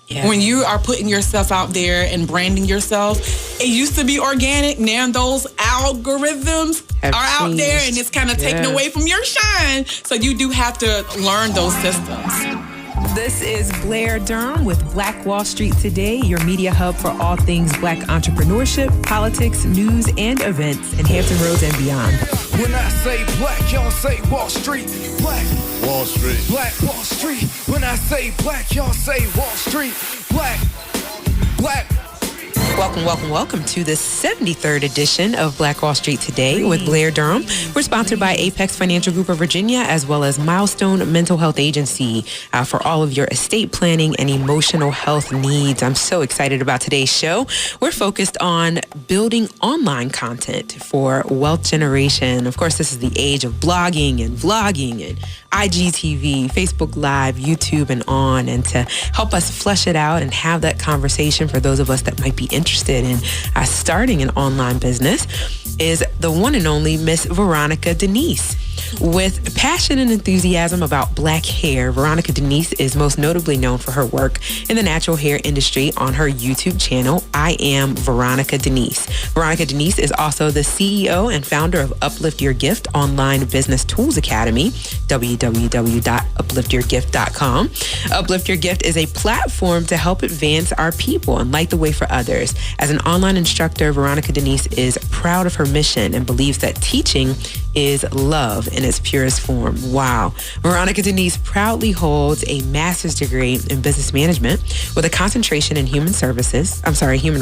Yeah. When you are putting yourself out there and branding yourself, it used to be organic. Now those algorithms are out there, and it's kind of taken away from your shine. So you do have to learn those systems. This is Blair Durham with Black Wall Street Today, your media hub for all things Black entrepreneurship, politics, news, and events in Hampton Roads and beyond. When I say black, y'all say Wall Street. Black Wall Street. Black Wall Street. When I say black, y'all say Wall Street. Black. Welcome to the 73rd edition of Black Wall Street Today with Blair Durham. We're sponsored by Apex Financial Group of Virginia, as well as Milestone Mental Health Agency for all of your estate planning and emotional health needs. I'm so excited about today's show. We're focused on building online content for wealth generation. Of course, this is the age of blogging and vlogging and IGTV, Facebook Live, YouTube, and on. And to help us flesh it out and have that conversation for those of us that might be interested in starting an online business is the one and only Miss Veronica Denise. With passion and enthusiasm about Black hair, Veronica Denise is most notably known for her work in the natural hair industry on her YouTube channel, I Am Veronica Denise. Veronica Denise is also the CEO and founder of Uplift Your Gift online business tools academy, www.upliftyourgift.com. Uplift Your Gift is a platform to help advance our people and light the way for others. As an online instructor, Veronica Denise is proud of her mission and believes that teaching is love in its purest form. Wow. Veronica Denise proudly holds a master's degree in business management with a concentration in human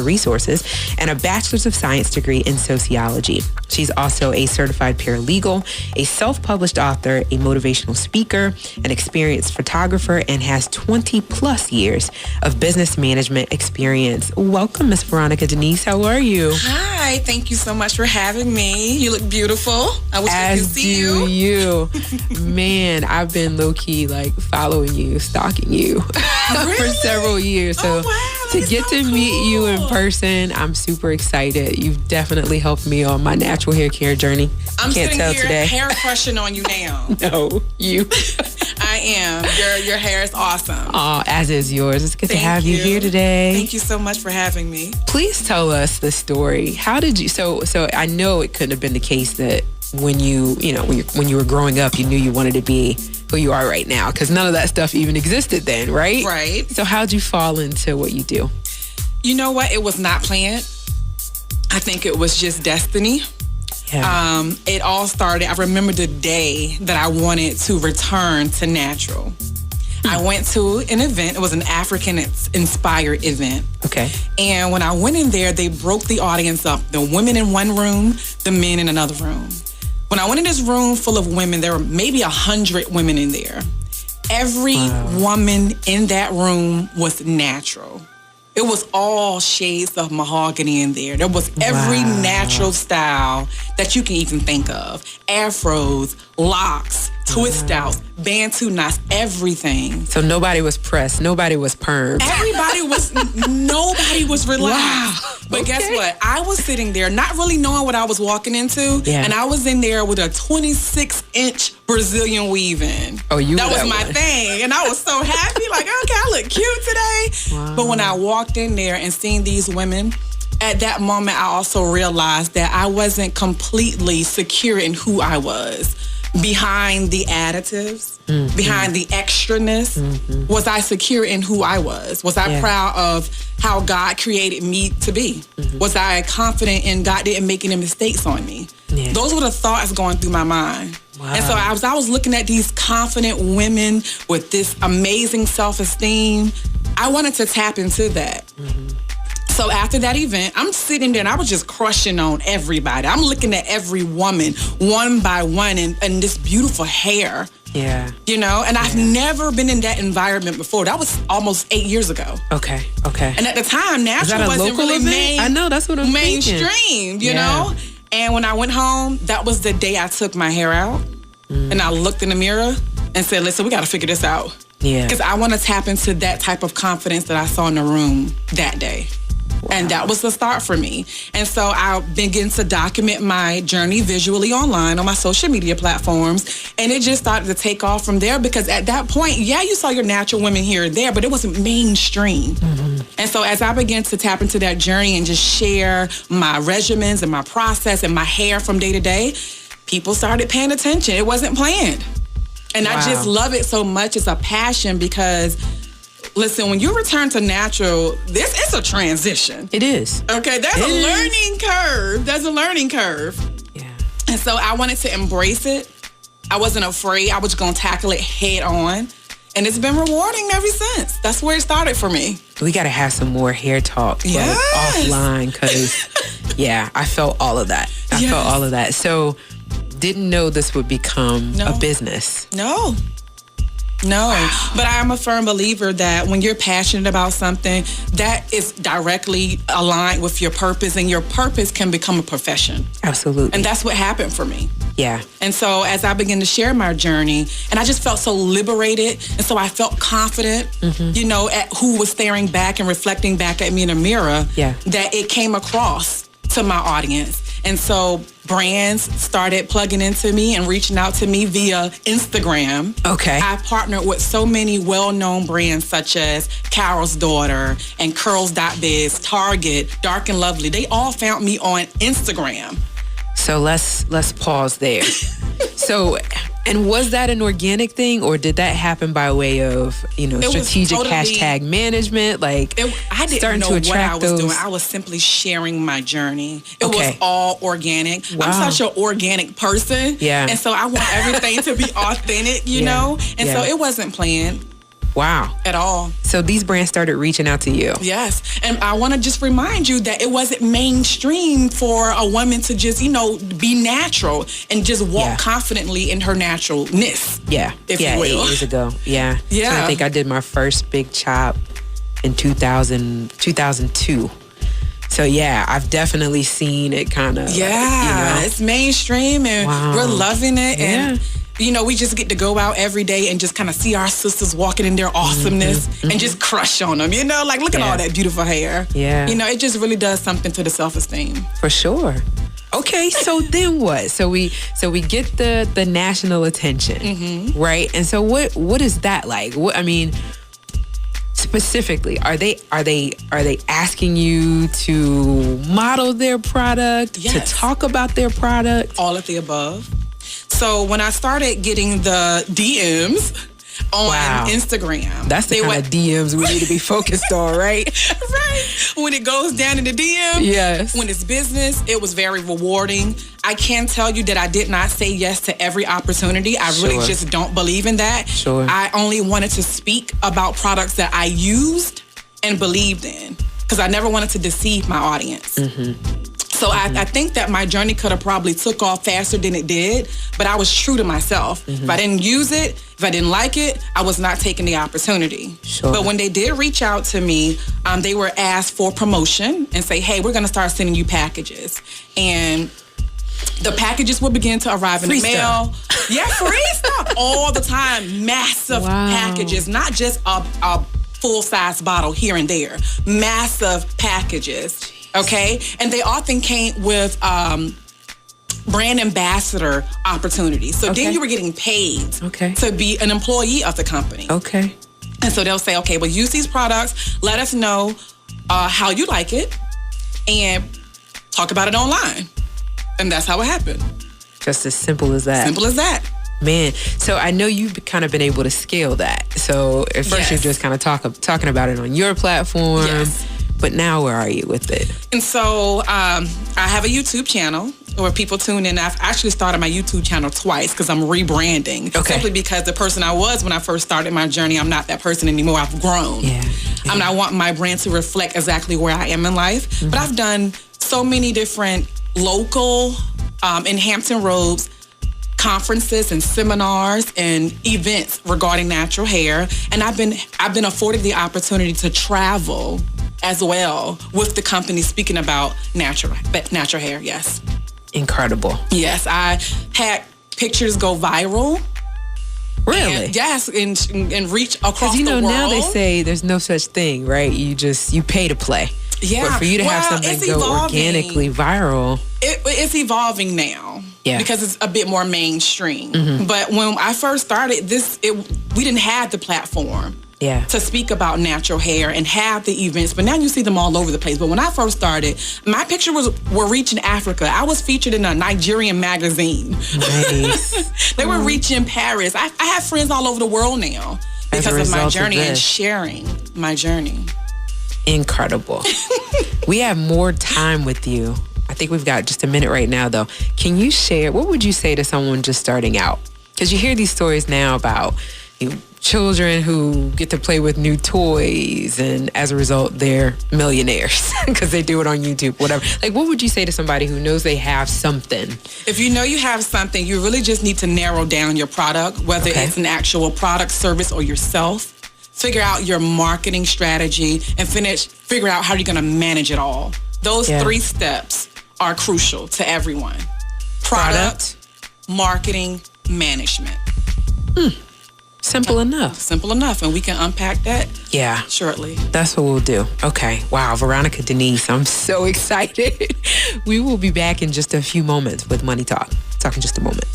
resources, and a bachelor's of science degree in sociology. She's also a certified paralegal, a self-published author, a motivational speaker, an experienced photographer, and has 20 plus years of business management experience. Welcome, Miss Veronica Denise. How are you? Hi, thank you so much for having me. You look beautiful. I wish I could see you. Man, I've been low-key following you, stalking you for several years. So to get to meet you in person, I'm super excited. You've definitely helped me on my natural hair care journey. I'm Can't sitting tell here today. hair crushing on you now. No, you. I am. Your hair is awesome. Oh, as is yours. It's good to have you here today. Thank you so much for having me. Please tell us the story. How did you? So I know it couldn't have been the case that when you were growing up, you knew you wanted to be who you are right now, because none of that stuff even existed then, right? Right. So how'd you fall into what you do? You know what? It was not planned. I think it was just destiny. Yeah. It all started, I remember the day that I wanted to return to natural. I went to an event. It was an African-inspired event. Okay. And when I went in there, they broke the audience up. The women in one room, the men in another room. When I went in this room full of women, there were maybe 100 women in there. Every woman in that room was natural. It was all shades of mahogany in there. There was every natural style that you can even think of. Afros, locks, twist outs, bantu knots, everything. So nobody was pressed. Nobody was permed. Nobody was relaxed. Wow. But guess what? I was sitting there not really knowing what I was walking into. Yeah. And I was in there with a 26-inch Brazilian weave-in. Oh, that was my thing. And I was so happy. Okay, I look cute today. Wow. But when I walked in there and seen these women, at that moment, I also realized that I wasn't completely secure in who I was. Behind the additives, behind the extraness, was I secure in who I was? Was I proud of how God created me to be? Was I confident in God didn't make any mistakes on me? Yeah. Those were the thoughts going through my mind. Wow. And so I was looking at these confident women with this amazing self-esteem. I wanted to tap into that. So after that event, I'm sitting there and I was just crushing on everybody. I'm looking at every woman one by one and this beautiful hair. Yeah. And I've never been in that environment before. That was almost 8 years ago. Okay. And at the time, natural wasn't really I know, that's what I'm mainstream, you know? And when I went home, that was the day I took my hair out. And I looked in the mirror and said, listen, we got to figure this out. Yeah. Because I want to tap into that type of confidence that I saw in the room that day. And that was the start for me. And so I began to document my journey visually online on my social media platforms. And it just started to take off from there, because at that point, you saw your natural women here and there, but it wasn't mainstream. And so as I began to tap into that journey and just share my regimens and my process and my hair from day to day, people started paying attention. It wasn't planned. And I just love it so much. It's a passion because, listen, when you return to natural, this is a transition. It is. Okay, there's a learning curve. There's a learning curve. Yeah. And so I wanted to embrace it. I wasn't afraid. I was going to tackle it head on. And it's been rewarding ever since. That's where it started for me. We got to have some more hair talk offline, because, I felt all of that. I felt all of that. So, didn't know this would become a business. No. But I am a firm believer that when you're passionate about something, that is directly aligned with your purpose, and your purpose can become a profession. Absolutely. And that's what happened for me. Yeah. And so as I began to share my journey, and I just felt so liberated, and so I felt confident, at who was staring back and reflecting back at me in a mirror, that it came across to my audience. And so brands started plugging into me and reaching out to me via Instagram. Okay. I partnered with so many well-known brands such as Carol's Daughter and Curls.biz, Target, Dark and Lovely. They all found me on Instagram. So let's pause there. So, and was that an organic thing, or did that happen by way of, strategic hashtag management? I didn't know what I was doing. I was simply sharing my journey. It was all organic. Wow. I'm such an organic person. Yeah. And so I want everything to be authentic, you know? And so it wasn't planned. Wow. At all. So these brands started reaching out to you. Yes. And I want to just remind you that it wasn't mainstream for a woman to just, be natural and just walk confidently in her naturalness. Yeah. If you will. 8 years ago. Yeah. Yeah. So I think I did my first big chop in 2002. So I've definitely seen it kind of. Yeah. It's mainstream, and we're loving it. And we just get to go out every day and just kind of see our sisters walking in their awesomeness and just crush on them, look at all that beautiful hair. Yeah. It just really does something to the self-esteem. For sure. Okay, so then what? So we get the national attention, right? And so what is that like? Specifically, are they asking you to model their product, to talk about their product? All of the above. So when I started getting the DMs on Instagram. That's the kind of DMs we need to be focused on, right? Right. When it goes down in the DM, yes. When it's business, it was very rewarding. I can tell you that I did not say yes to every opportunity. I really just don't believe in that. Sure. I only wanted to speak about products that I used and believed in, because I never wanted to deceive my audience. So I think that my journey could have probably took off faster than it did, but I was true to myself. If I didn't use it, if I didn't like it, I was not taking the opportunity. Sure. But when they did reach out to me, they were asked for promotion and say, hey, we're going to start sending you packages. And the packages will begin to arrive in the mail. Yeah, free stuff all the time. Massive packages, not just a full-size bottle here and there. Massive packages. Okay, and they often came with brand ambassador opportunities. So then you were getting paid to be an employee of the company. Okay. And so they'll say, okay, well, use these products. Let us know how you like it, and talk about it online. And that's how it happened. Just as simple as that. Simple as that. Man, so I know you've kind of been able to scale that. So at first you're just kind of talking about it on your platform. Yes. But now where are you with it? And so I have a YouTube channel where people tune in. I've actually started my YouTube channel twice because I'm rebranding. Simply because the person I was when I first started my journey, I'm not that person anymore. I've grown. Yeah. I want my brand to reflect exactly where I am in life. But I've done so many different local in Hampton Roads conferences and seminars and events regarding natural hair. And I've been afforded the opportunity to travel as well with the company speaking about natural hair. Yes. Incredible. Yes, I had pictures go viral. Really? Yes, and reach across the world. Now they say there's no such thing, right? You pay to play. Yeah. But for you to have something go organically viral. It's evolving now. Yeah. Because it's a bit more mainstream. Mm-hmm. But when I first started we didn't have the platform. Yeah. To speak about natural hair and have the events, but now you see them all over the place. But when I first started, my picture were reaching Africa. I was featured in a Nigerian magazine. Nice. They were reaching Paris. I have friends all over the world now because of my journey and sharing my journey. Incredible. We have more time with you. I think we've got just a minute right now, though. Can you share, what would you say to someone just starting out? Because you hear these stories now about children who get to play with new toys, and as a result, they're millionaires because they do it on YouTube, whatever. Like, what would you say to somebody who knows they have something? If you know you have something, you really just need to narrow down your product, whether it's an actual product, service, or yourself. Figure out your marketing strategy and figure out how you're going to manage it all. Those 3 steps are crucial to everyone. Product, marketing, management. Simple enough. Simple enough. And we can unpack that shortly. That's what we'll do. Okay. Wow. Veronica, Denise, I'm so excited. We will be back in just a few moments with Money Talk. Talk in just a moment.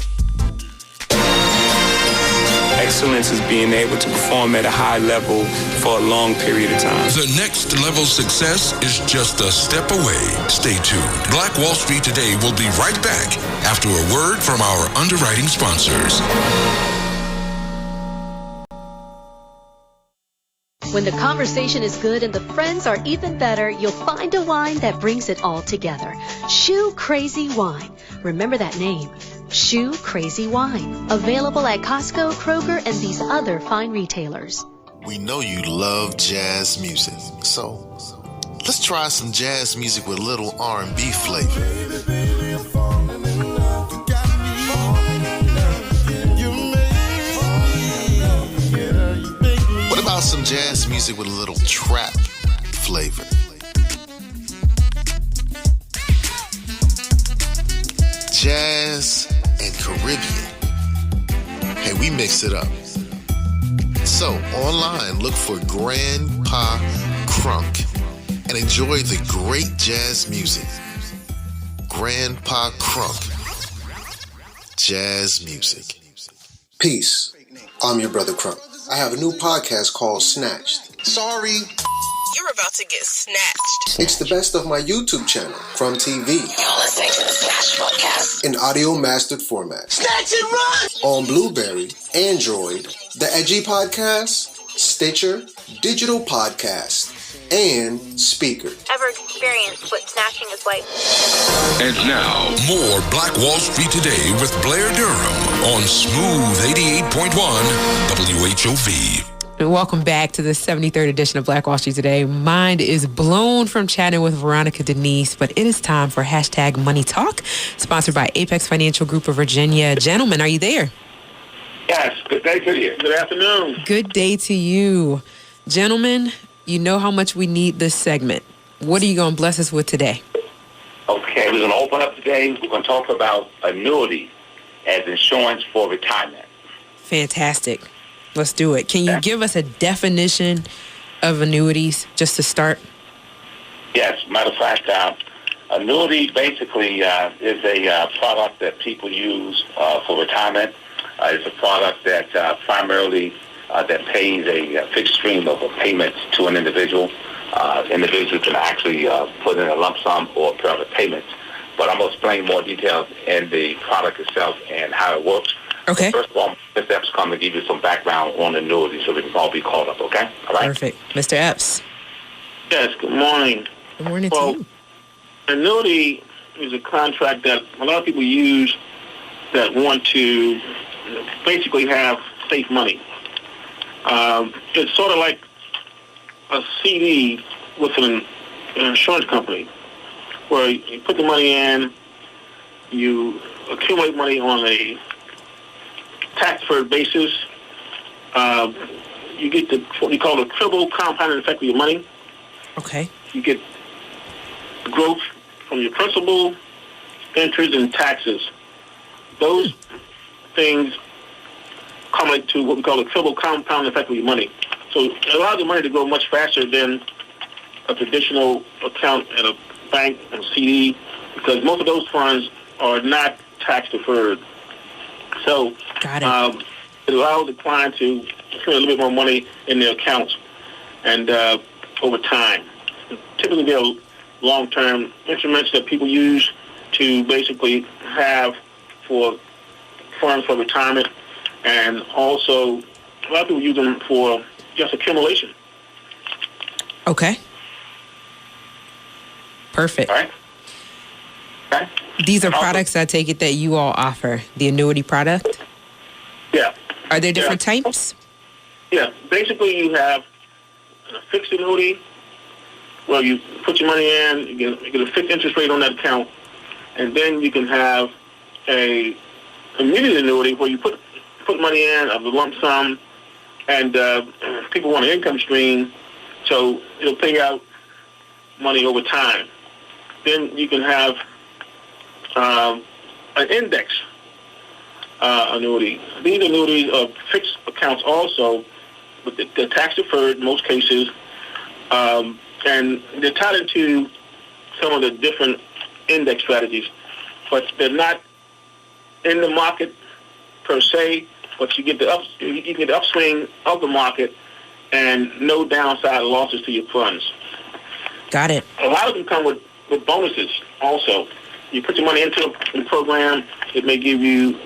Excellence is being able to perform at a high level for a long period of time. The next level success is just a step away. Stay tuned. Black Wall Street Today will be right back after a word from our underwriting sponsors. When the conversation is good and the friends are even better, you'll find a wine that brings it all together. Shoe Crazy Wine. Remember that name. Shoe Crazy Wine. Available at Costco, Kroger, and these other fine retailers. We know you love jazz music, so let's try some jazz music with a little R&B flavor. What about some jazz music with a little trap flavor? Jazz and Caribbean. Hey, we mix it up. So, online, look for Grandpa Crunk and enjoy the great jazz music. Grandpa Crunk. Jazz music. Peace. I'm your brother Crunk. I have a new podcast called Snatched. Sorry. You're about to get snatched. It's the best of my YouTube channel from TV. You're listening to the Snatched podcast. In audio mastered format. Snatch and run! On Blueberry, Android, the Edgy Podcast, Stitcher, Digital Podcast, and Speaker. Ever experienced what snatching is like? And now, more Black Wall Street Today with Blair Durham on Smooth 88.1 WHOV. Welcome back to the 73rd edition of Black Wall Street Today. Mind is blown from chatting with Veronica, Denise, but it is time for hashtag Money Talk, sponsored by Apex Financial Group of Virginia. Gentlemen, are you there? Yes, good day to you. Good afternoon. Good day to you. Gentlemen, you know how much we need this segment. What are you going to bless us with today? Okay, we're going to open up today. We're going to talk about annuity as insurance for retirement. Fantastic. Let's do it. Can you give us a definition of annuities just to start? Yes. Matter of fact, annuity basically is a product that people use for retirement. It's a product that primarily that pays a fixed stream of payments to an individual. Individuals can actually put in a lump sum or private payments. But I'm going to explain more details in the product itself and how it works. Okay. First of all, Mr. Epps come to give you some background on annuities so we can all be caught up, okay? All right? Perfect. Mr. Epps. Yes, good morning. Good morning to you. Annuity is a contract that a lot of people use that want to basically have safe money. It's sort of like a CD with an insurance company where you put the money in, you accumulate money on a tax-deferred basis. You get what we call the triple compounding effect of your money. Okay. You get growth from your principal, interest, and taxes. Those things accumulate to what we call the triple compounding effect of your money. So it allows the money to grow much faster than a traditional account at a bank and CD, because most of those funds are not tax deferred. So Got it. It allows the client to put a little bit more money in their accounts and over time. Typically, there are long-term instruments that people use to basically have for funds for retirement, and also a lot of people use them for just accumulation. Okay. Perfect. All right. Okay. These are products, I take it, that you all offer, the annuity product? Yeah. Are there different types? Yeah. Basically, you have a fixed annuity where you put your money in, you get a fixed interest rate on that account, and then you can have a immediate annuity where you put money in of a lump sum, and people want an income stream, so it'll pay out money over time. Then you can have an index annuity. These annuities are fixed accounts also, but they're tax deferred in most cases, and they're tied into some of the different index strategies, but they're not in the market per se. But you get the upswing of the market and no downside losses to your funds. Got it. A lot of them come with bonuses also. You put your money into the program, it may give you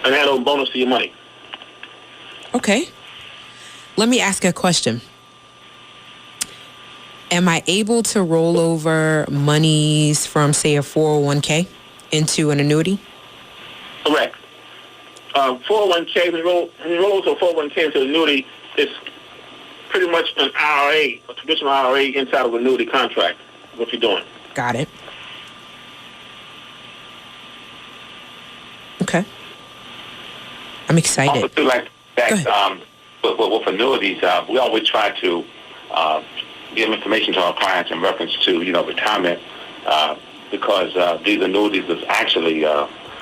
an add-on bonus to your money. Okay. Let me ask a question. Am I able to roll over monies from, say, a 401k into an annuity? Correct. 401k, when you roll over a 401k into an annuity, it's pretty much an IRA, a traditional IRA inside of an annuity contract, what you're doing. Got it. Okay. I'm excited. Also, like that, with annuities, we always try to give information to our clients in reference to, retirement, because these annuities was actually,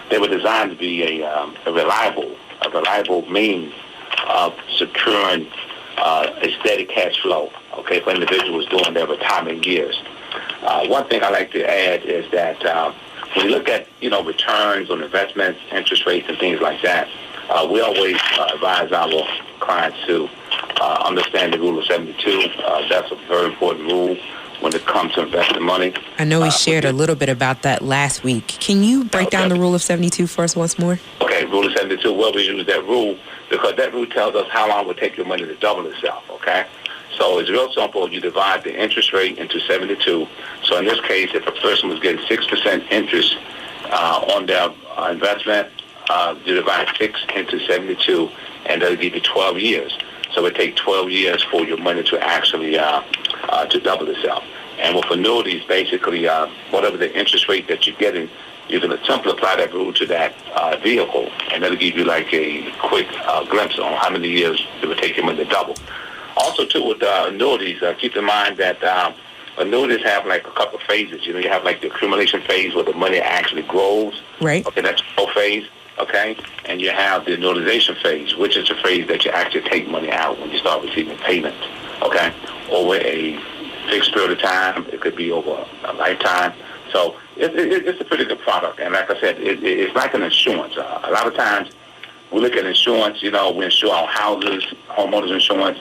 they were designed to be a reliable means of securing a steady cash flow, okay, for individuals during their retirement years. One thing I like to add is that when you look at, returns on investments, interest rates, and things like that, we always advise our clients to understand the rule of 72. That's a very important rule when it comes to investing money. I know we shared a little bit about that last week. Can you break down the rule of 72 for us once more? Okay, rule of 72. Well, we use that rule because that rule tells us how long it would take your money to double itself, okay? So it's real simple. You divide the interest rate into 72. So in this case, if a person was getting 6% interest on their investment, you divide 6 into 72, and that'll give you 12 years. So it takes 12 years for your money to actually to double itself. And with annuities, basically, whatever the interest rate that you're getting, you're going to simply apply that rule to that vehicle, and that'll give you like a quick glimpse on how many years it would take your money to double. Also, too, with annuities, keep in mind that annuities have like a couple of phases. You have like the accumulation phase where the money actually grows. Right. Okay, that's the whole phase. Okay, and you have the annuitization phase, which is the phase that you actually take money out when you start receiving payments. Okay, over a fixed period of time. It could be over a lifetime. So it's a pretty good product. And like I said, it's like an insurance. A lot of times we look at insurance. We insure our houses, homeowners insurance.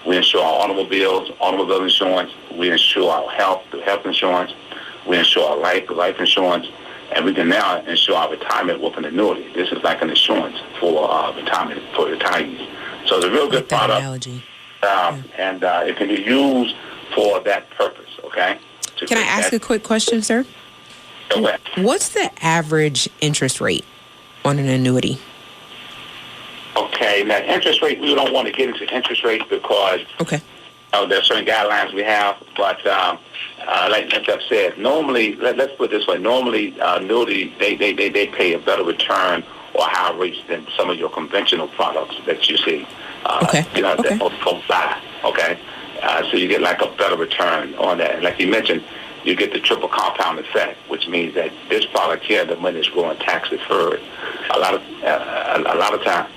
We insure our automobiles, automobile insurance. We insure our health insurance. We insure our life insurance. And we can now insure our retirement with an annuity. This is like an insurance for retirement for retirees. So it's a real good product. Analogy. And it can be used for that purpose, okay? Can I ask a quick question, sir? Go ahead. What's the average interest rate on an annuity? Okay, now interest rate, we don't want to get into interest rates because there's certain guidelines we have, but like I've said, normally, let's put it this way, normally annuity, they pay a better return or higher rates than some of your conventional products that you see. That most folks buy, okay? So you get like a better return on that. And like you mentioned, you get the triple compound effect, which means that this product here, the money is growing tax deferred. A lot of times,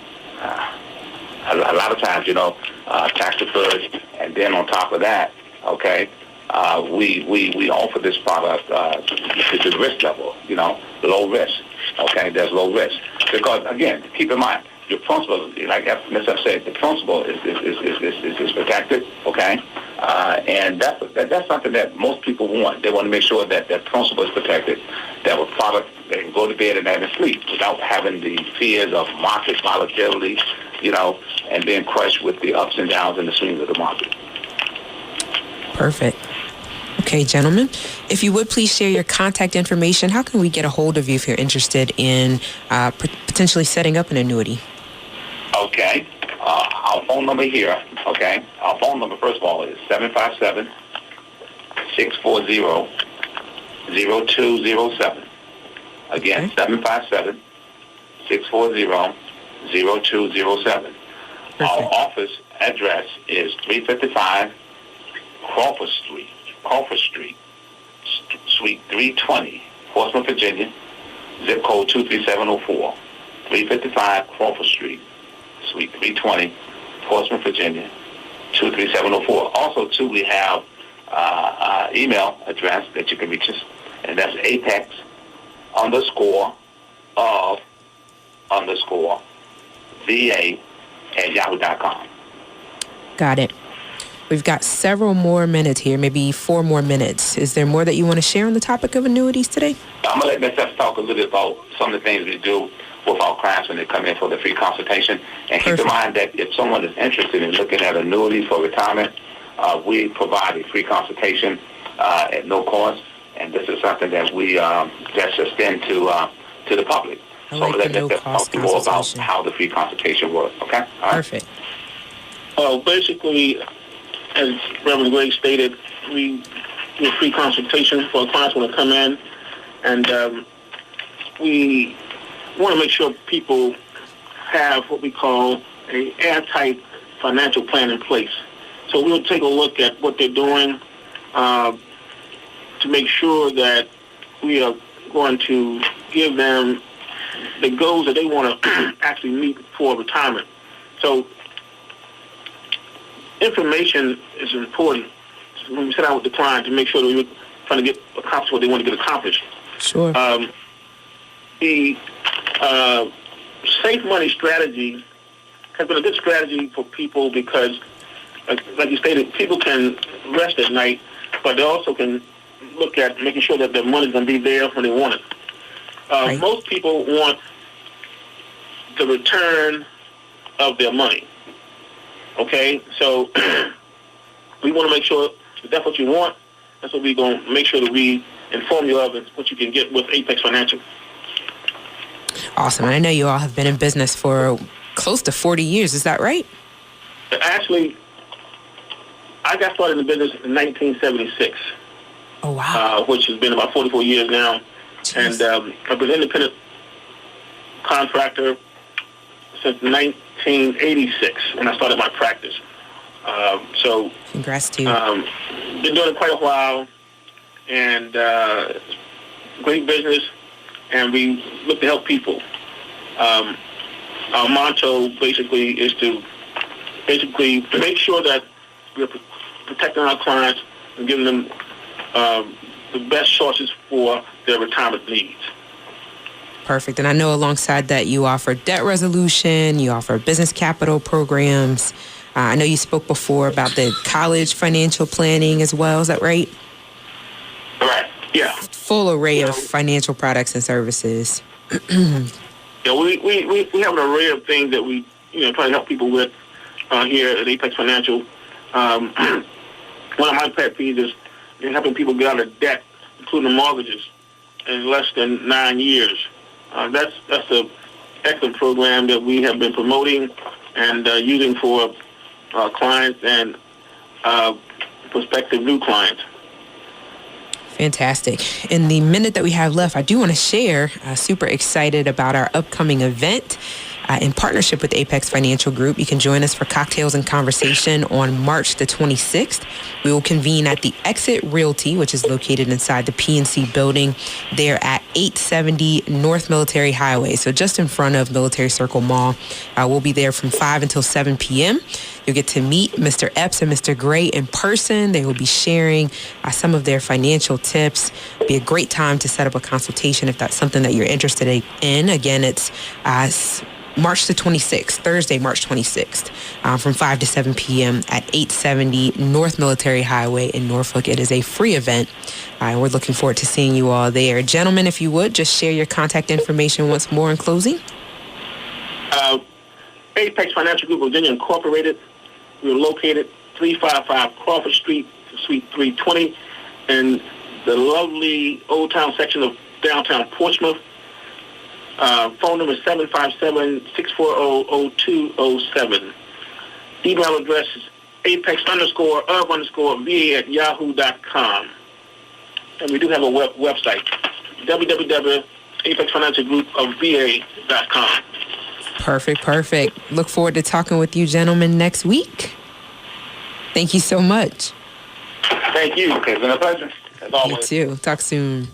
tax deferred, and then on top of that, okay, we offer this product to the risk level, low risk. Okay, there's low risk. Because, again, keep in mind, your principal, like Ms. said, the principal is protected, okay? And that's something that most people want. They want to make sure that their principal is protected, that with product they can go to bed and have sleep without having the fears of market volatility, and being crushed with the ups and downs and the swings of the market. Perfect. Okay, gentlemen, if you would please share your contact information, how can we get a hold of you if you're interested in potentially setting up an annuity? Okay. Our phone number here, okay? Our phone number, first of all, is 757-640-0207. Again, 757-640-0207. Our office address is 355 Crawford Street, Suite 320, Portsmouth, Virginia, zip code 23704. 355 Crawford Street, Suite 320, Portsmouth, Virginia, 23704. Also, too, we have email address that you can reach us, and that's apex_of_VA@yahoo.com. Got it. We've got several more minutes here, maybe 4 more minutes. Is there more that you want to share on the topic of annuities today? I'm going to let Ms. F talk a little bit about some of the things we do with our clients when they come in for the free consultation. And keep in mind that if someone is interested in looking at annuities for retirement, we provide a free consultation at no cost. And this is something that we just extend to the public. So let Ms. F talk to you more about how the free consultation works. Okay? All right? Perfect. Basically, as Reverend Gray stated, we do a free consultation for our clients when they come in, and we want to make sure people have what we call an airtight financial plan in place. So we'll take a look at what they're doing to make sure that we are going to give them the goals that they want to actually meet for retirement. So information is important when we sit down with the client to make sure that we're trying to accomplish what they want to get accomplished. Sure. The safe money strategy has been a good strategy for people because, like you stated, people can rest at night, but they also can look at making sure that their money's going to be there when they want it. Right. Most people want the return of their money. Okay, so we want to make sure that that's what you want. That's what we're going to make sure that we inform you of and what you can get with Apex Financial. Awesome. And I know you all have been in business for close to 40 years. Is that right? Actually, I got started in the business in 1976. Oh, wow. Which has been about 44 years now. Jeez. And I've been an independent contractor since 1986 when I started my practice. So congrats to you. Been doing it quite a while, and great business, and we look to help people. Our motto basically is to make sure that we're protecting our clients and giving them the best choices for their retirement needs. Perfect. And I know alongside that you offer debt resolution, you offer business capital programs. I know you spoke before about the college financial planning as well. Is that right? Right. Yeah. Full array of financial products and services. Yeah, we have an array of things that we try to help people with here at Apex Financial. One of my pet peeves is helping people get out of debt, including mortgages, in less than 9 years. That's an excellent program that we have been promoting and using for clients and prospective new clients. Fantastic. In the minute that we have left, I do want to share, super excited about our upcoming event in partnership with Apex Financial Group. You can join us for cocktails and conversation on March the 26th. We will convene at the Exit Realty, which is located inside the PNC building there at 870 North Military Highway. So just in front of Military Circle Mall. We'll be there from 5 until 7 p.m. You'll get to meet Mr. Epps and Mr. Gray in person. They will be sharing some of their financial tips. Be a great time to set up a consultation if that's something that you're interested in. Again, it's March the 26th, Thursday, March 26th, from 5 to 7 p.m. at 870 North Military Highway in Norfolk. It is a free event. We're looking forward to seeing you all there. Gentlemen, if you would, just share your contact information once more in closing. Apex Financial Group Virginia Incorporated. We're located 355 Crawford Street, Suite 320, in the lovely Old Town section of downtown Portsmouth. Phone number is 757-640-0207. Email address is apex_of_va@yahoo.com. And we do have a website, www.apexfinancialgroupofva.com. Perfect. Look forward to talking with you gentlemen next week. Thank you so much. Thank you. It's been a pleasure, as always. You too. Talk soon.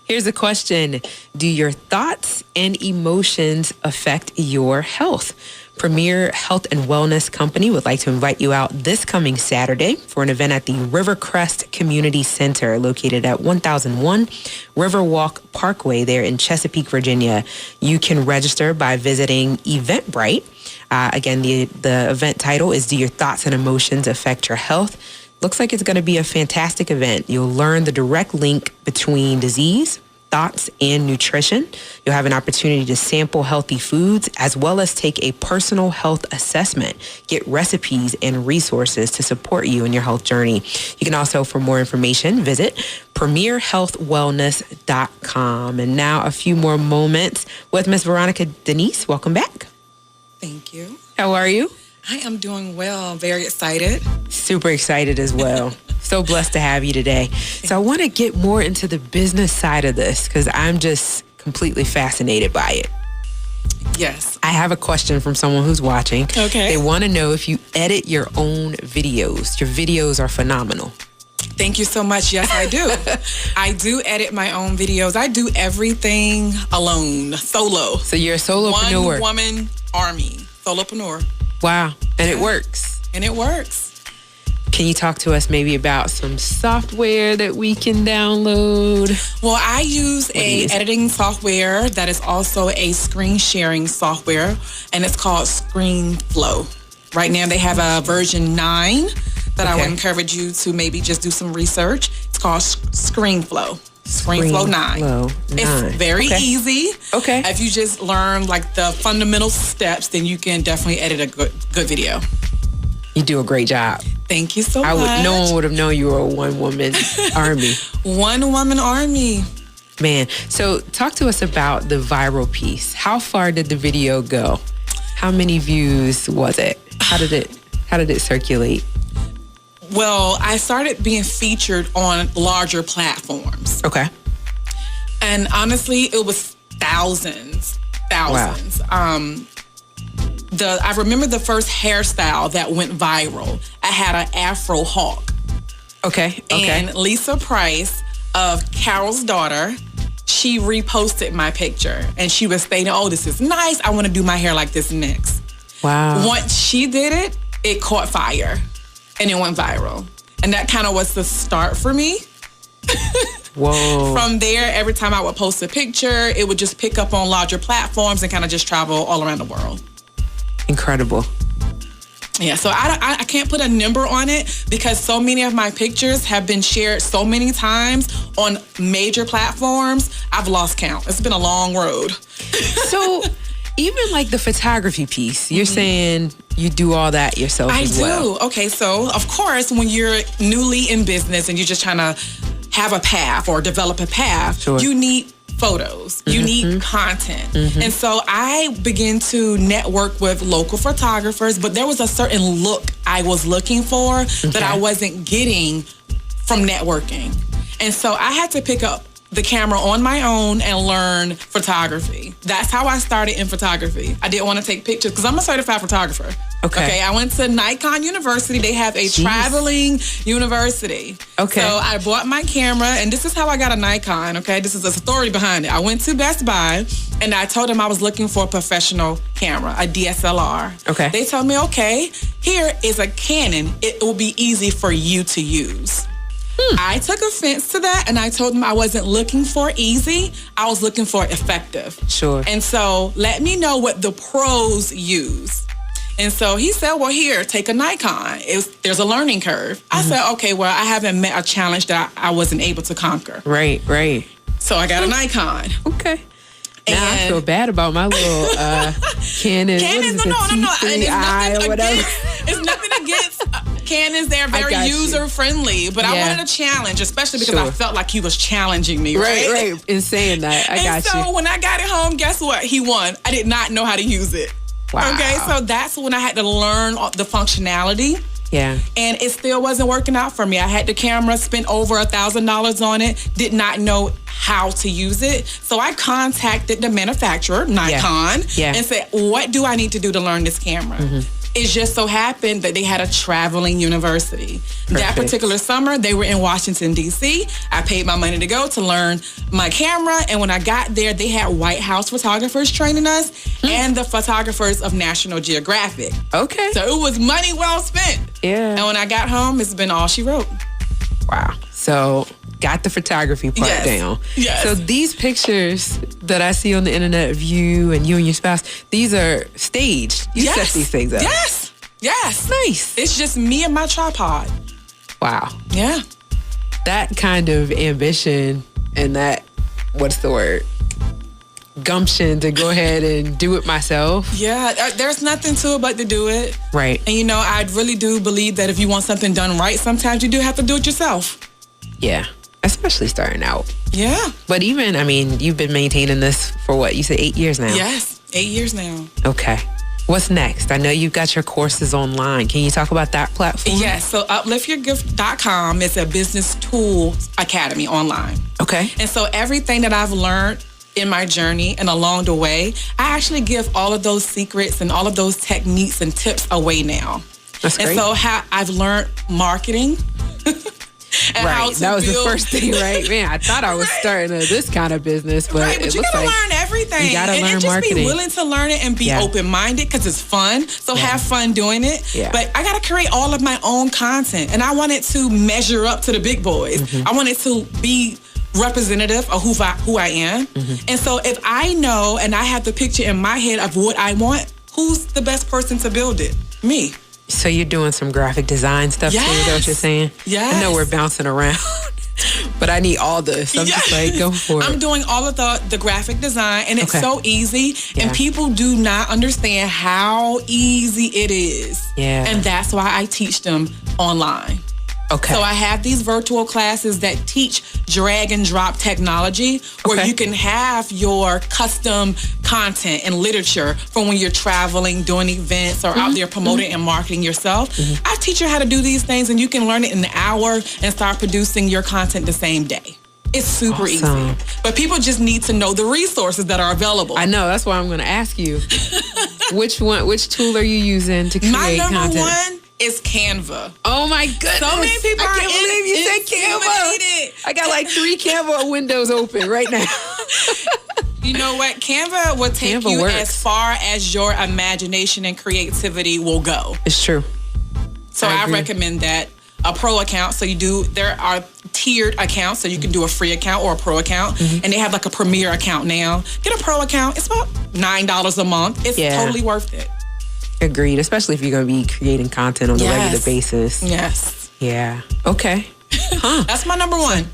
Here's a question. Do your thoughts and emotions affect your health? Premier Health and Wellness Company would like to invite you out this coming Saturday for an event at the Rivercrest Community Center located at 1001 Riverwalk Parkway there in Chesapeake, Virginia. You can register by visiting Eventbrite. Again, the event title is Do Your Thoughts and Emotions Affect Your Health? Looks like it's going to be a fantastic event. You'll learn the direct link between disease, thoughts, and nutrition. You'll have an opportunity to sample healthy foods as well as take a personal health assessment, get recipes and resources to support you in your health journey. You can also, for more information, visit premierhealthwellness.com. And now a few more moments with Miss Veronica. Denise, welcome back. Thank you. How are you? I am doing well. Very excited. Super excited as well. So blessed to have you today. So I want to get more into the business side of this because I'm just completely fascinated by it. Yes. I have a question from someone who's watching. Okay. They want to know if you edit your own videos. Your videos are phenomenal. Thank you so much. Yes, I do. I do edit my own videos. I do everything alone, solo. So you're a solopreneur. One woman army, solopreneur. Wow. And it works. And it works. Can you talk to us maybe about some software that we can download? Well, I use a editing software that is also a screen sharing software, and it's called ScreenFlow. Right now they have a version 9 that I would encourage you to maybe just do some research. It's called ScreenFlow. ScreenFlow 9. It's very easy. Okay. If you just learn like the fundamental steps, then you can definitely edit a good video. You do a great job. Thank you so much. No one would have known you were a one-woman army. One-woman army. Man, so talk to us about the viral piece. How far did the video go? How many views was it? How did it circulate? Well, I started being featured on larger platforms. Okay. And honestly, it was thousands. Wow. I remember the first hairstyle that went viral. I had an Afro hawk. Okay. And Lisa Price of Carol's daughter, she reposted my picture. And she was stating, oh, this is nice. I want to do my hair like this next. Wow. Once she did it, it caught fire. And it went viral. And that kind of was the start for me. Whoa. From there, every time I would post a picture, it would just pick up on larger platforms and kind of just travel all around the world. Incredible. Yeah, so I can't put a number on it because so many of my pictures have been shared so many times on major platforms, I've lost count. It's been a long road. So even like the photography piece, you're saying you do all that yourself as well. I do. Okay, so of course, when you're newly in business and you're just trying to have a path or develop a path, you need photos. You need content. And so I began to network with local photographers, but there was a certain look I was looking for that I wasn't getting from networking. And so I had to pick up the camera on my own and learn photography. That's how I started in photography. I didn't want to take pictures because I'm a certified photographer. Okay. I went to Nikon University. They have a traveling university. Okay. So I bought my camera, and this is how I got a Nikon, okay? This is a story behind it. I went to Best Buy, and I told them I was looking for a professional camera, a DSLR. Okay. They told me, okay, here is a Canon. It will be easy for you to use. I took offense to that, and I told him I wasn't looking for easy. I was looking for effective. Sure. And so let me know what the pros use. And so he said, well, here, take a Nikon. There's a learning curve. I said, okay, well, I haven't met a challenge that I wasn't able to conquer. Right. So I got a Nikon. Okay. Now I feel bad about my little Canon. Canon, no. T3i or whatever. It's nothing against Canons. They're very user-friendly. But I wanted a challenge, especially because I felt like he was challenging me, right? Right. In saying that, I got you. And so when I got it home, guess what? He won. I did not know how to use it. Wow. Okay, so that's when I had to learn the functionality. Yeah. And it still wasn't working out for me. I had the camera, spent over $1,000 on it, did not know how to use it. So I contacted the manufacturer, Nikon, and said, what do I need to do to learn this camera? It just so happened that they had a traveling university. That particular summer, they were in Washington, D.C. I paid my money to go to learn my camera. And when I got there, they had White House photographers training us and the photographers of National Geographic. Okay. So it was money well spent. Yeah. And when I got home, it's been all she wrote. Wow. So got the photography part down. Yes. So these pictures that I see on the internet of you and your spouse, these are staged. You set these things up. Yes. Nice. It's just me and my tripod. Wow. Yeah. That kind of ambition and that, what's the word? Gumption to go ahead and do it myself. Yeah, there's nothing to it but to do it. Right. And I really do believe that if you want something done right, sometimes you do have to do it yourself. Yeah. Especially starting out. Yeah. But even, you've been maintaining this for what? You said 8 years now? Yes, 8 years now. Okay. What's next? I know you've got your courses online. Can you talk about that platform? Yes. So upliftyourgift.com is a business tool academy online. Okay. And so everything that I've learned in my journey and along the way, I actually give all of those secrets and all of those techniques and tips away now. That's great. And so I've learned marketing. Right. That was the first thing, right? Man, I thought I was starting this kind of business, but you gotta learn everything. You gotta learn just marketing. Be willing to learn it and be open-minded because it's fun. So have fun doing it. Yeah. But I gotta create all of my own content, and I want it to measure up to the big boys. I want it to be representative of who I am. And so if I know and I have the picture in my head of what I want, who's the best person to build it? Me. So you're doing some graphic design stuff too, is that what you're saying? Yes. I know we're bouncing around, but I need all this. I'm just like, go for it. I'm doing all of the graphic design, and it's so easy, and people do not understand how easy it is. Yeah. And that's why I teach them online. Okay. So I have these virtual classes that teach drag and drop technology where you can have your custom content and literature from when you're traveling, doing events, or out there promoting and marketing yourself. I teach you how to do these things, and you can learn it in an hour and start producing your content the same day. It's super easy. But people just need to know the resources that are available. I know. That's why I'm going to ask you. Which tool are you using to create My number content? one is Canva. Oh my goodness. So many people I can't believe you said Canva. I got like 3 Canva windows open right now. You know what? Canva will take you as far as your imagination and creativity will go. It's true. So I recommend that. A pro account. So there are tiered accounts. So you can do a free account or a pro account. And they have like a premier account now. Get a pro account. It's about $9 a month. It's totally worth it. Agreed, especially if you're going to be creating content on a regular basis. Yes. Yeah. Okay. That's my number one.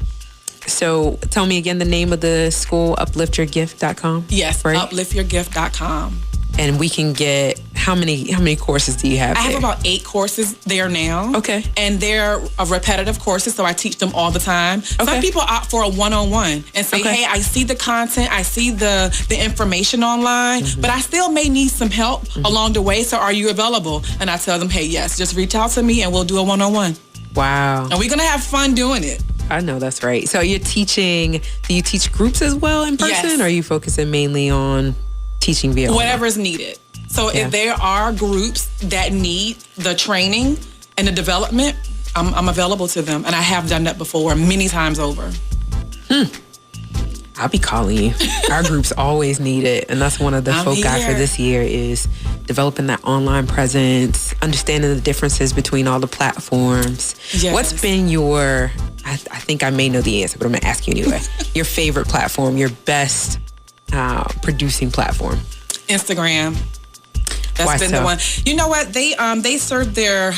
So tell me again the name of the school, upliftyourgift.com? Yes, right? upliftyourgift.com. And we can get, how many courses do you have there? I have about 8 courses there now. Okay. And they're repetitive courses, so I teach them all the time. Some people opt for a one-on-one and say, hey, I see the content, I see the information online, but I still may need some help along the way, so are you available? And I tell them, hey, yes, just reach out to me and we'll do a one-on-one. Wow. And we're going to have fun doing it. I know that's right. So you're teaching, do you teach groups as well in person? Yes. Or are you focusing mainly on teaching via whatever's needed? So if there are groups that need the training and the development, I'm available to them. And I have done that before many times over. I'll be calling you. Our groups always need it. And that's one of the focus for this year is developing that online presence, understanding the differences between all the platforms. Yes. What's been your, I think I may know the answer, but I'm going to ask you anyway, your favorite platform, your best producing platform? Instagram. That's been the one. You know what? They serve their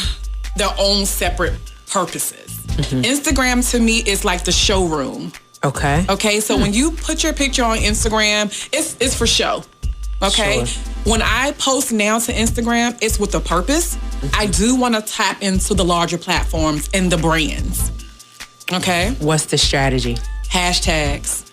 own separate purposes. Instagram to me is like the showroom. Okay, so when you put your picture on Instagram, it's for show. Okay? Sure. When I post now to Instagram, it's with a purpose. I do want to tap into the larger platforms and the brands. Okay? What's the strategy? Hashtags.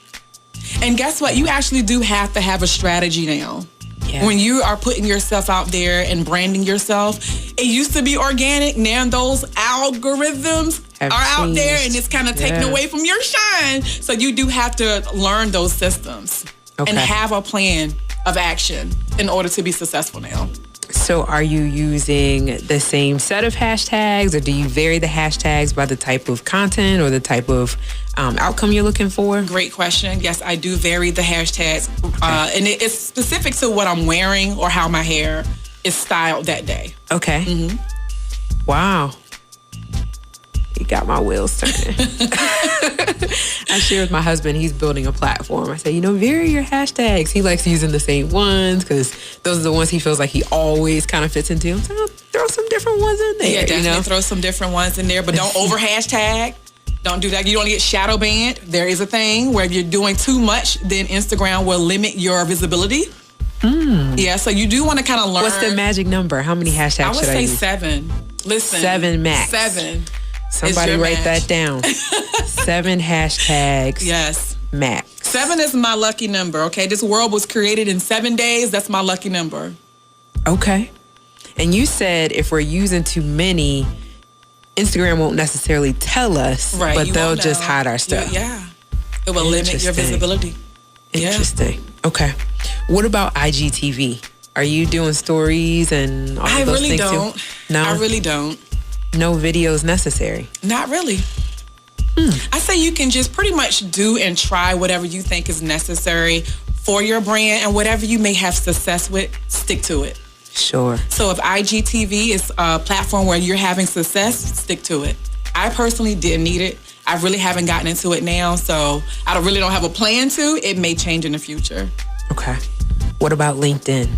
And guess what? You actually do have to have a strategy now. Yeah. When you are putting yourself out there and branding yourself, it used to be organic. Now those algorithms are out there and it's kind of taken away from your shine. So you do have to learn those systems and have a plan of action in order to be successful now. So are you using the same set of hashtags, or do you vary the hashtags by the type of content or the type of outcome you're looking for? Great question. Yes, I do vary the hashtags. And it's specific to what I'm wearing or how my hair is styled that day. Okay. Wow. You got my wheels turning. I share with my husband, he's building a platform. I say, vary your hashtags. He likes using the same ones because those are the ones he feels like he always kind of fits into. So throw some different ones in there. Yeah, definitely throw some different ones in there, but don't over hashtag. Don't do that. You don't get shadow banned. There is a thing where if you're doing too much, then Instagram will limit your visibility. Yeah, so you do want to kind of learn. What's the magic number? How many hashtags I would should I say use? 7. Listen. 7 max. 7. Somebody write that down. 7 hashtags. Yes. Max. 7 is my lucky number, okay? This world was created in 7 days. That's my lucky number. Okay. And you said if we're using too many, Instagram won't necessarily tell us, but they'll just hide our stuff. Yeah. It will limit your visibility. Interesting. Okay. What about IGTV? Are you doing stories and all of those things too? I really don't. No? I really don't. No videos necessary? Not really. I say you can just pretty much do and try whatever you think is necessary for your brand, and whatever you may have success with, stick to it. Sure. So if IGTV is a platform where you're having success, stick to it. I personally didn't need it. I really haven't gotten into it now, so I really don't have a plan to. It may change in the future. Okay. What about LinkedIn?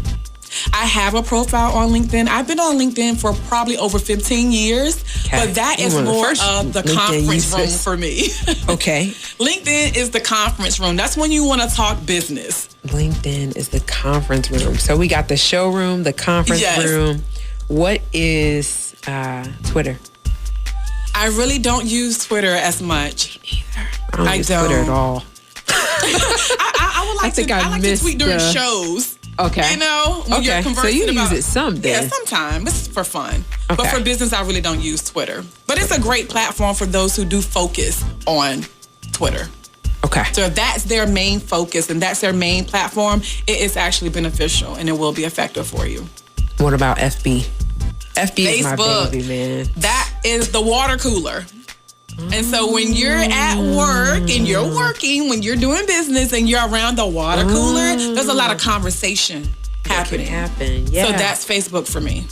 I have a profile on LinkedIn. I've been on LinkedIn for probably over 15 years, but that is more of the conference room for me. Okay. LinkedIn is the conference room. That's when you want to talk business. LinkedIn is the conference room. So we got the showroom, the conference room. What is Twitter? I really don't use Twitter as much. Me either. I don't use Twitter at all. I would like I like to tweet during shows. Okay. When you're conversing so you about, use it some then. Yeah, sometimes. It's for fun. But for business, I really don't use Twitter. But it's a great platform for those who do focus on Twitter. Okay. So if that's their main focus and that's their main platform, it is actually beneficial and it will be effective for you. What about FB? FB is my Facebook, baby, man. That is the water cooler. And so when you're at work and you're working, when you're doing business and you're around the water cooler, there's a lot of conversation happening. Yeah. So that's Facebook for me.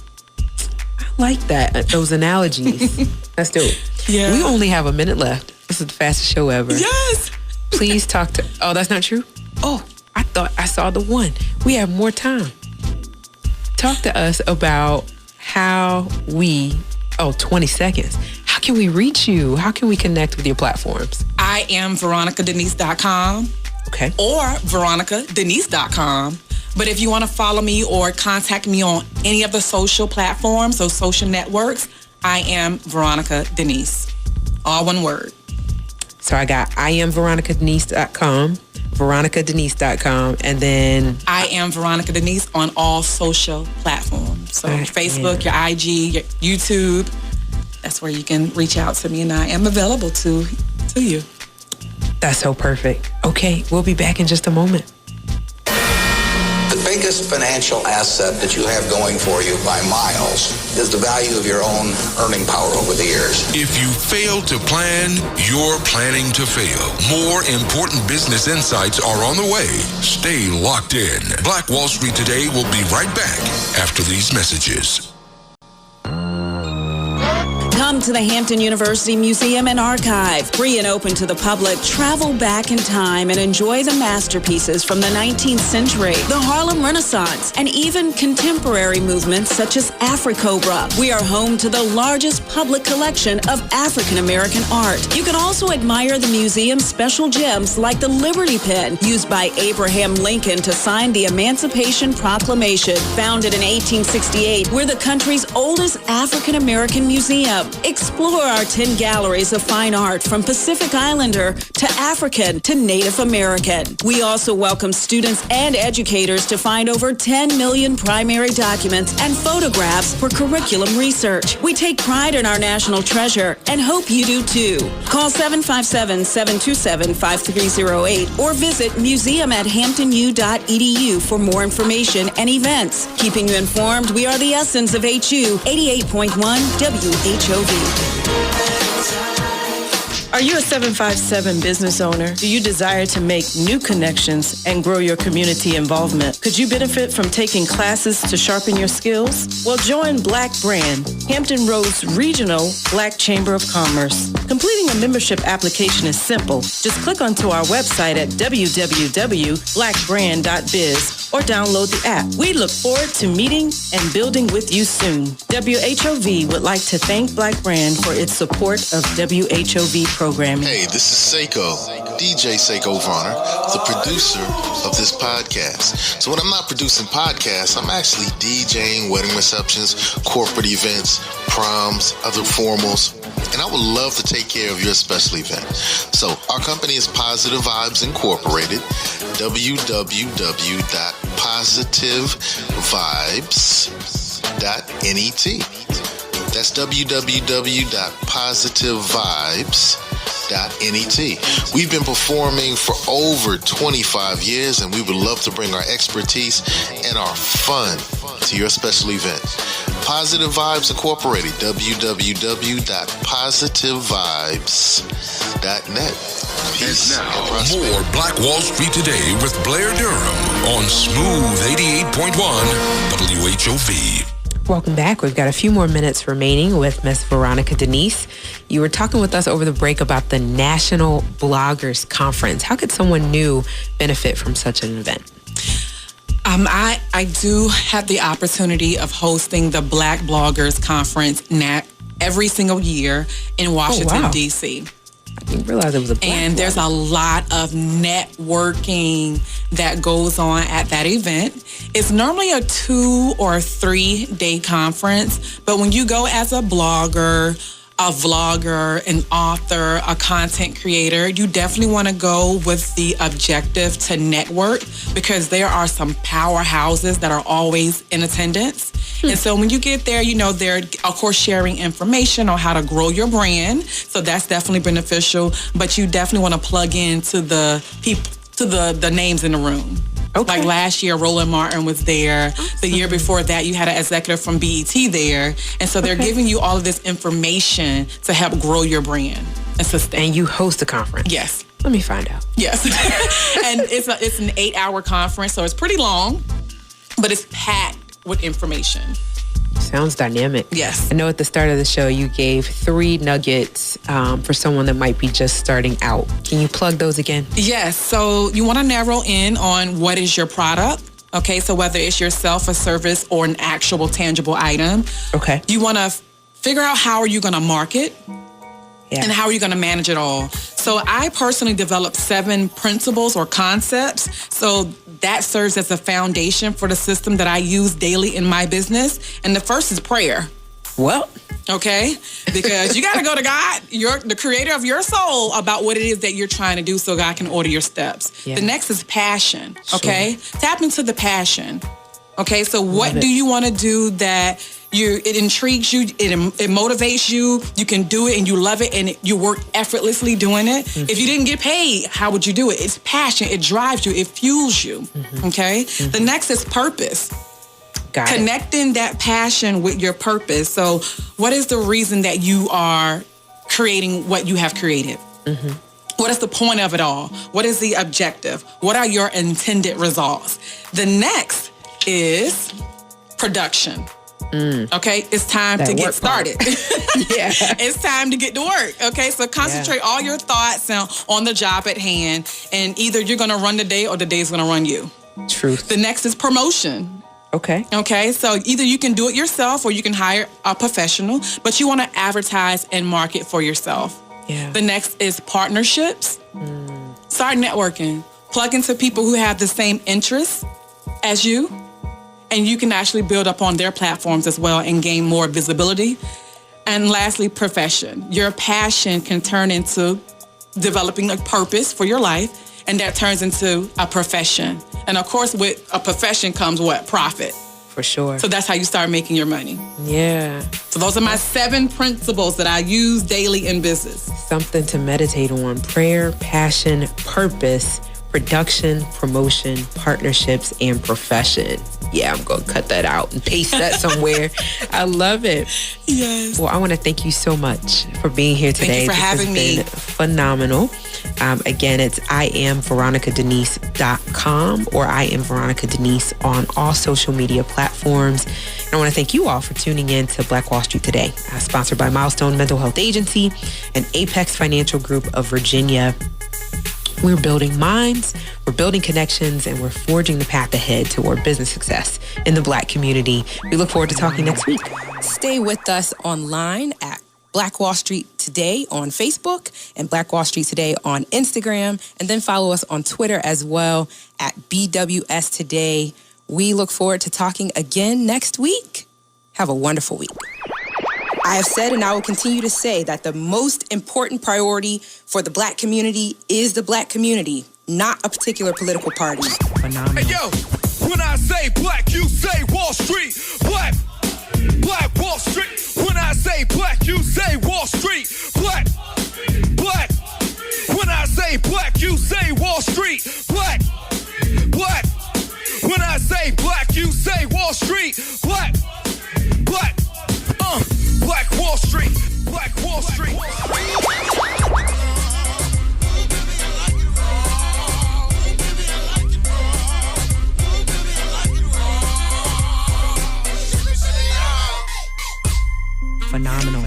I like that, those analogies. Let's do it. Yeah. We only have a minute left. This is the fastest show ever. Yes. Please talk to... Oh, that's not true? Oh, I thought I saw the one. We have more time. Talk to us about how we... 20 seconds. How can we reach you? How can we connect with your platforms? I am VeronicaDenise.com. Okay. Or VeronicaDenise.com. But if you want to follow me or contact me on any of the social platforms or social networks, I am Veronica Denise. All one word. So I got IamVeronicaDenise.com, VeronicaDenise.com, and then... I am Veronica Denise on all social platforms. So Facebook, your IG, your YouTube, that's where you can reach out to me, and I am available to to you. That's so perfect. Okay, we'll be back in just a moment. The biggest financial asset that you have going for you by miles is the value of your own earning power over the years. If you fail to plan, you're planning to fail. More important business insights are on the way. Stay locked in. Black Wall Street Today will be right back after these messages. Come to the Hampton University Museum and Archive. Free and open to the public, travel back in time and enjoy the masterpieces from the 19th century, the Harlem Renaissance, and even contemporary movements such as Afro-Cobra. We are home to the largest public collection of African American art. You can also admire the museum's special gems like the Liberty Pen, used by Abraham Lincoln to sign the Emancipation Proclamation. Founded in 1868, we're the country's oldest African American museum. Explore our 10 galleries of fine art from Pacific Islander to African to Native American. We also welcome students and educators to find over 10 million primary documents and photographs for curriculum research. We take pride in our national treasure and hope you do too. Call 757-727-5308 or visit museum@hamptonu.edu for more information and events. Keeping you informed, we are the essence of HU 88.1 WHOV. Are you a 757 business owner? Do you desire to make new connections and grow your community involvement? Could you benefit from taking classes to sharpen your skills? Well, join Black Brand, Hampton Roads Regional Black Chamber of Commerce. Completing a membership application is simple. Just click onto our website at www.blackbrand.biz or download the app. We look forward to meeting and building with you soon. WHOV would like to thank Black Brand for its support of WHOV programming. Hey, this is Seko, DJ Seko Varner, the producer of this podcast. So when I'm not producing podcasts, I'm actually DJing wedding receptions, corporate events, proms, other formals, and I would love to take care of your special event. So our company is Positive Vibes Incorporated, www.positivevibes.net. That's www.positivevibes.net. We've been performing for over 25 years, and we would love to bring our expertise and our fun to your special event. Positive Vibes Incorporated, www.positivevibes.net. Peace and now, more Black Wall Street Today with Blair Durham on Smooth 88.1 WHOV. Welcome back. We've got a few more minutes remaining with Miss Veronica Denise. You were talking with us over the break about the National Bloggers Conference. How could someone new benefit from such an event? I do have the opportunity of hosting the Black Bloggers Conference every single year in Washington, D.C. I didn't realize it was a Black And there's a lot of networking that goes on at that event. It's normally a 2 or 3 day conference, but when you go as a blogger, a vlogger, an author, a content creator, you definitely want to go with the objective to network, because there are some powerhouses that are always in attendance. And so when you get there, they're, of course, sharing information on how to grow your brand. So that's definitely beneficial. But you definitely want to plug into the people, to the names in the room. Okay. Like last year, Roland Martin was there. Awesome. The year before that, you had an executive from BET there. And so they're giving you all of this information to help grow your brand and sustain. And you host a conference? Yes. Let me find out. Yes. And it's an 8-hour conference, so it's pretty long, but it's packed with information. Sounds dynamic. Yes. I know at the start of the show you gave 3 nuggets for someone that might be just starting out. Can you plug those again? Yes. So you want to narrow in on what is your product. Okay. So whether it's yourself, a service, or an actual tangible item. Okay. You want to figure out how are you going to market. Yeah. And how are you going to manage it all? So I personally developed 7 principles or concepts. So that serves as a foundation for the system that I use daily in my business. And the first is prayer. Well, okay? Because you got to go to God, the creator of your soul, about what it is that you're trying to do so God can order your steps. Yeah. The next is passion, okay? Sure. Tap into the passion. Okay, so what do you want to do that It intrigues you, it motivates you, you can do it and you love it and you work effortlessly doing it. Mm-hmm. If you didn't get paid, how would you do it? It's passion, it drives you, it fuels you, okay? Mm-hmm. The next is purpose. Connecting that passion with your purpose. So what is the reason that you are creating what you have created? Mm-hmm. What is the point of it all? What is the objective? What are your intended results? The next is production. Okay, it's time to get started. Yeah, it's time to get to work. Okay, so concentrate all your thoughts on the job at hand, and either you're going to run the day or the day's going to run you. Truth. The next is promotion. Okay, so either you can do it yourself or you can hire a professional, but you want to advertise and market for yourself. Yeah. The next is partnerships. Start networking. Plug into people who have the same interests as you. And you can actually build up on their platforms as well and gain more visibility. And lastly, profession. Your passion can turn into developing a purpose for your life, and that turns into a profession. And of course, with a profession comes what? Profit. For sure. So that's how you start making your money. Yeah. So those are my 7 principles that I use daily in business. Something to meditate on. Prayer, passion, purpose, production, promotion, partnerships, and profession. Yeah, I'm going to cut that out and paste that somewhere. I love it. Yes. Well, I want to thank you so much for being here today. Thank you for having me. This has been phenomenal. Again, it's IamVeronicaDenise.com or I Am Veronica Denise on all social media platforms. And I want to thank you all for tuning in to Black Wall Street Today, sponsored by Milestone Mental Health Agency and Apex Financial Group of Virginia. We're building minds, we're building connections, and we're forging the path ahead toward business success in the Black community. We look forward to talking next week. Stay with us online at Black Wall Street Today on Facebook and Black Wall Street Today on Instagram, and then follow us on Twitter as well at BWS Today. We look forward to talking again next week. Have a wonderful week. I have said and I will continue to say that the most important priority for the Black community is the Black community, not a particular political party. Phenomenal. Hey, yo, when I say Black, you say Wall Street. Black Wall Street. When I say Black, you say Wall Street. Black. When I say Black, you say Wall Street. Black. When I say Black, you say Wall Street. Black. Black Wall Street. Black Wall Street. Phenomenal.